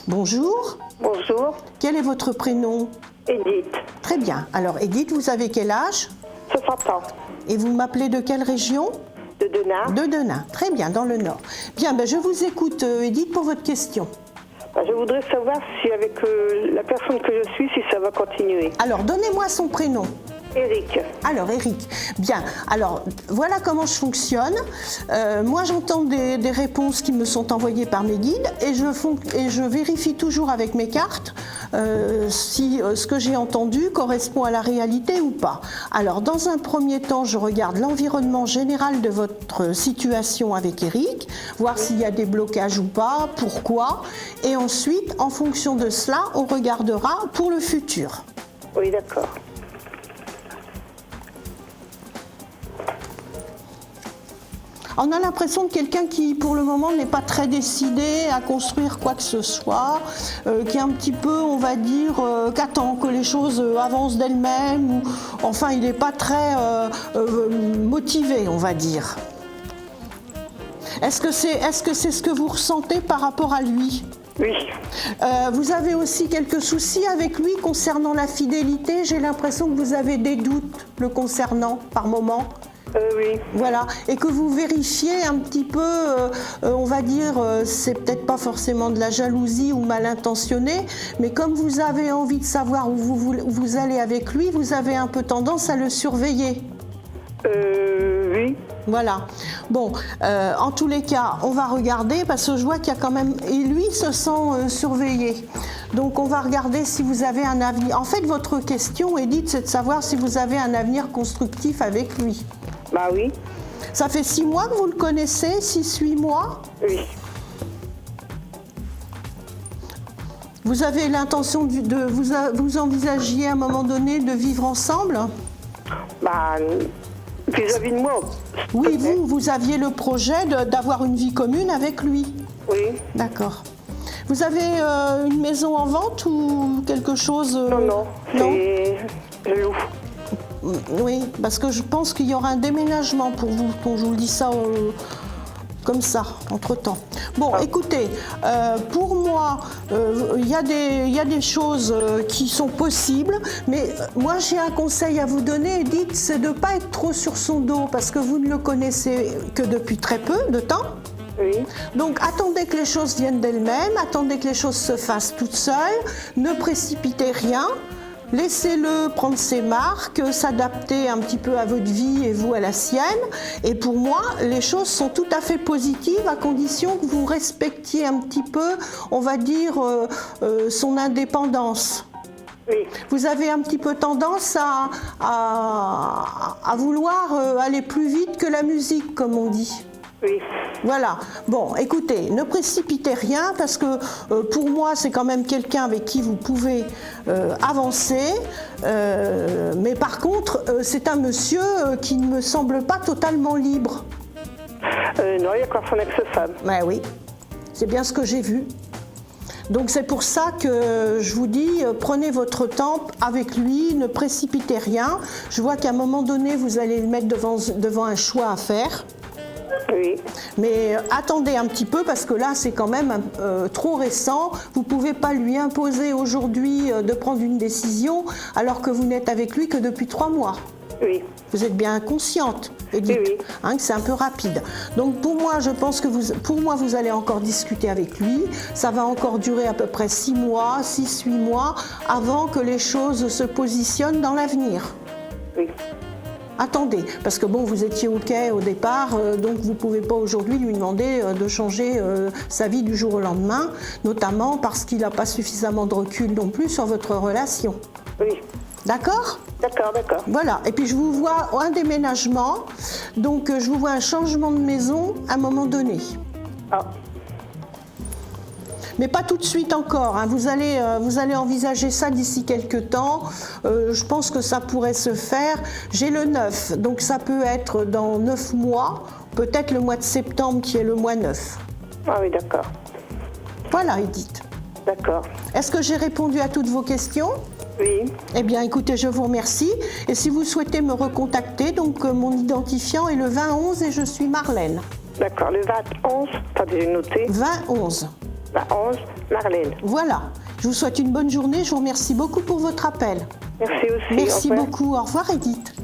Bonjour. Bonjour, Quel est votre prénom? Edith, Très bien. Alors Edith, vous avez quel âge? 60 ans, Et vous m'appelez de quelle région? de Denain. De Denain. Très bien, dans le Nord. Bien, je vous écoute Edith pour votre question. Je voudrais savoir si avec la personne que je suis, si ça va continuer. Alors, donnez-moi son prénom. Eric, Alors, Eric. Bien. Alors, voilà comment je fonctionne. Moi, j'entends des réponses qui me sont envoyées par mes guides et je vérifie toujours avec mes cartes si ce que j'ai entendu correspond à la réalité ou pas. Alors, dans un premier temps, je regarde l'environnement général de votre situation avec Eric, voir s'il y a des blocages ou pas, pourquoi. Et ensuite, en fonction de cela, on regardera pour le futur. oui d'accord. On a l'impression de quelqu'un qui, pour le moment, n'est pas très décidé à construire quoi que ce soit, qui est un petit peu, on va dire, qu'attend que les choses avancent d'elles-mêmes, ou enfin, il n'est pas très motivé, on va dire. Est-ce que c'est ce que vous ressentez par rapport à lui? Oui, Vous avez aussi quelques soucis avec lui concernant la fidélité. J'ai l'impression que vous avez des doutes le concernant par moment. oui, Voilà, et que vous vérifiez un petit peu, on va dire, c'est peut-être pas forcément de la jalousie ou mal intentionné, mais comme vous avez envie de savoir où vous allez avec lui, vous avez un peu tendance à le surveiller. oui, Voilà. Bon, en tous les cas, on va regarder parce que je vois qu'il y a quand même... Et lui se sent surveillé. Donc on va regarder si vous avez un avenir. En fait, votre question, Edith, c'est de savoir si vous avez un avenir constructif avec lui. bah oui, Ça fait 6 mois que vous le connaissez, 6-8 mois. oui. Vous avez l'intention vous envisagiez à un moment donné de vivre ensemble? Bah, vis-à-vis de moi. Oui, vous aviez le projet d'avoir une vie commune avec lui. Oui, D'accord. Vous avez une maison en vente ou quelque chose? non, Non. c'est... Je loue. Oui, parce que je pense qu'il y aura un déménagement pour vous, quand je vous le dis ça comme ça, entre-temps. Bon, écoutez, pour moi, il y a des choses qui sont possibles, mais moi j'ai un conseil à vous donner, Edith, c'est de ne pas être trop sur son dos, parce que vous ne le connaissez que depuis très peu de temps. Oui, Donc attendez que les choses viennent d'elles-mêmes, attendez que les choses se fassent toutes seules, ne précipitez rien. Laissez-le prendre ses marques, s'adapter un petit peu à votre vie et vous à la sienne. Et pour moi, les choses sont tout à fait positives à condition que vous respectiez un petit peu, on va dire, son indépendance. oui, Vous avez un petit peu tendance à vouloir aller plus vite que la musique, comme on dit. oui, Voilà. Bon, écoutez, ne précipitez rien parce que pour moi, c'est quand même quelqu'un avec qui vous pouvez avancer. Mais par contre, c'est un monsieur qui ne me semble pas totalement libre. non, il y a encore son ex-femme. Ben oui, c'est bien ce que j'ai vu. Donc c'est pour ça que je vous dis, prenez votre temps avec lui, ne précipitez rien. Je vois qu'à un moment donné, vous allez le mettre devant un choix à faire. Oui, Mais attendez un petit peu parce que là c'est quand même trop récent. Vous ne pouvez pas lui imposer aujourd'hui de prendre une décision alors que vous n'êtes avec lui que depuis 3 mois. oui, Vous êtes bien consciente, Edith, Oui, oui. hein, que c'est un peu rapide. Donc pour moi, je pense que vous allez encore discuter avec lui. Ça va encore durer à peu près 6 mois, 6-8 mois avant que les choses se positionnent dans l'avenir. oui, Attendez, parce que bon, vous étiez OK au départ, donc vous ne pouvez pas aujourd'hui lui demander de changer sa vie du jour au lendemain, notamment parce qu'il n'a pas suffisamment de recul non plus sur votre relation. oui. D'accord ? D'accord, d'accord. Voilà, et puis je vous vois un déménagement, donc je vous vois un changement de maison à un moment donné. Ah, Mais pas tout de suite encore, hein. Vous allez envisager ça d'ici quelques temps. Je pense que ça pourrait se faire. J'ai le 9, donc ça peut être dans 9 mois, peut-être le mois de septembre qui est le mois 9. ah oui, d'accord. Voilà, Edith. D'accord. Est-ce que j'ai répondu à toutes vos questions ? Oui, Eh bien, écoutez, je vous remercie. Et si vous souhaitez me recontacter, donc mon identifiant est le 2011 et je suis Marlène. d'accord. Le 20-11, attendez, j'ai noté. 2011. 11, Marlène. Voilà. Je vous souhaite une bonne journée. Je vous remercie beaucoup pour votre appel. Merci aussi. Merci au revoir. beaucoup. Au revoir, Edith.